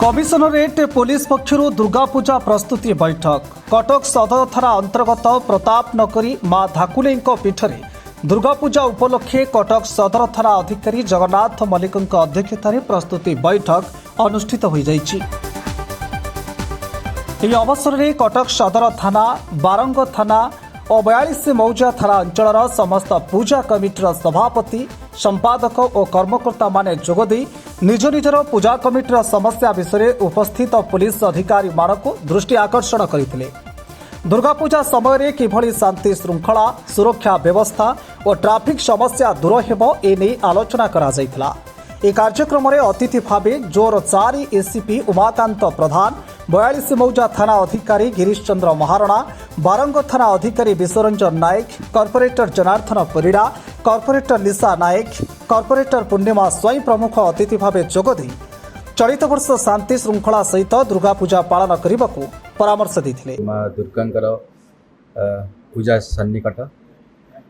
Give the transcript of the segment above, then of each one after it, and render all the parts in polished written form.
Commissionerate police पक्षर Durga Puja प्रस्तुति बैठक कटक सदर थाना अंतर्गत प्रताप नगरी मां धाकुले पीठरे दुर्गा पूजा उपलक्षे कटक सदर थाना अधिकारी जगन्नाथ मल्लिक अध्यक्षतार प्रस्तुति बैठक अनुष्ठित हो जाइछि। यह अवसर में कटक सदर थाना बारंग थाना और 42 मौजा थाना अंचल समस्त पूजा कमिटर सभापति संपादक और कर्मकर्ता माने जोगदी निज निजर पूजा कमिटर समस्या विषय उपस्थित पुलिस अधिकारी मानक दृष्टि आकर्षण करते। दुर्गा पूजा समय किभली शांति श्रृंखला सुरक्षा व्यवस्था और ट्राफिक समस्या दूर हेबो एने आलोचना करा जायतिला। ए कार्यक्रम में अतिथि भावे जोर 4 एसीपी उमाकांत प्रधान 42 मौजा थाना अधिकारी गिरीश चंद्र महारणा बारंग थाना अधिकारी विश्वरंजन नायक कॉर्पोरेटर जनार्दन परिड़ा कॉर्पोरेटर लिसा नायक कॉर्पोरेटर पूर्णिमा स्वयं प्रमुख अतिथि भावे जोगदी चलित वर्ष शांति श्रृंखला सहित दुर्गा पूजा पालन करने को परामर्श देते। माँ दुर्गांकर पूजा सन्निकट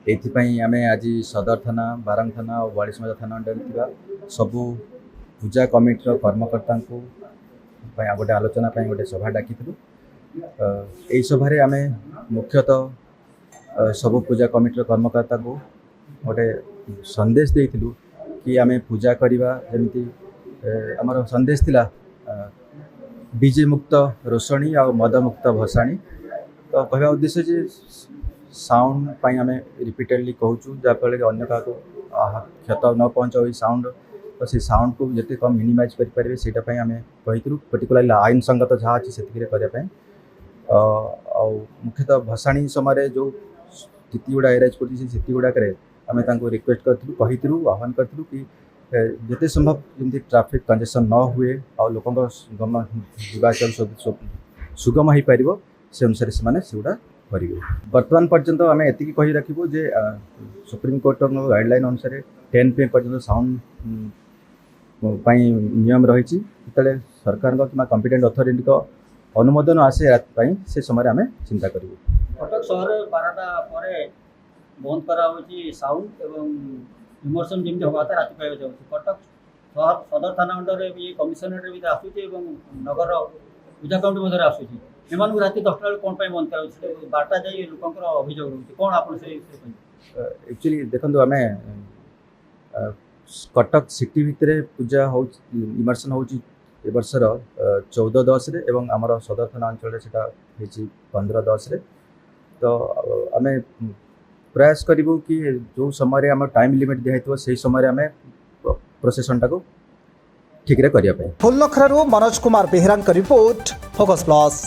एथिपाई आम आज सदर थाना बारंग थाना और 42 मौजा थाना अंडर सबू पूजा कमिटर कर्मकर्ता गोटे आलोचना गोटे सभा डाकी यही सभारे आम मुख्यतः सबू पूजा कमिटर कर्मकर्ता को गोटे संदेश देइथिलु कि आम पूजा करवा जमी आमर संदेश थिला डीजे मुक्त रोषणी और मद मुक्त भसाणी तो कहवा उद्देश्य जे साउंड पाई आम रिपीटेडली कहूँ जहाँफल अन्य क्या क्षत न पहुँचाओ साउंड तो से साउंड को जिते कम मिनिमाइज करेंगे से आम कही पर्टिकुलरली आईन संगत जहाँ अच्छी से करने मुख्यतः भसाणी समय जो स्थिति गुड़ा एरेज कर स्थिति गुड़ाक आम रिक्वेस्ट करूँ आह्वान करूँ कि जिते संभव जमी ट्राफिक कंजेशन न हुए और लोक जाचल सुगम हो पार से अनुसार से गुड़ा करेंगे। बर्तमान पर्यंत आम एति कही रखू जे सुप्रीम कोर्ट गाइडलाइन अनुसार 10 PM पर्यंत साउंड नियम रही सरकार कि कॉम्पिटेंट अथॉरिटी का अनुमोदन आसे से समय आम चिंता करूँ। कटक सहर 12टा बंद करा साउंड एवं इमोशन जमी हवा था राति पाइबा जाऊँ कटक सहर सदर थाना अंडर ये कमिशनरेट भी आसूँ नगर पूजा कमिटी आसूँ एम राति 10टा बेल कौन बंद कर 12टा जाए लोक अभियोग रोचे कौन आप एक्चुअली देखो आम कटक सिटी भितर पूजा हो इमर्सन हो वर्षर 14/10 एवं आमर सदर थाना अंचल से 15/10 तो आम प्रयास करूँ कि जो समय आम टाइम लिमिट दिखाई से समय आम प्रोसेसन टाक ठीक करने। फुलनखरारू Manoj Kumar Behera report Focus plus.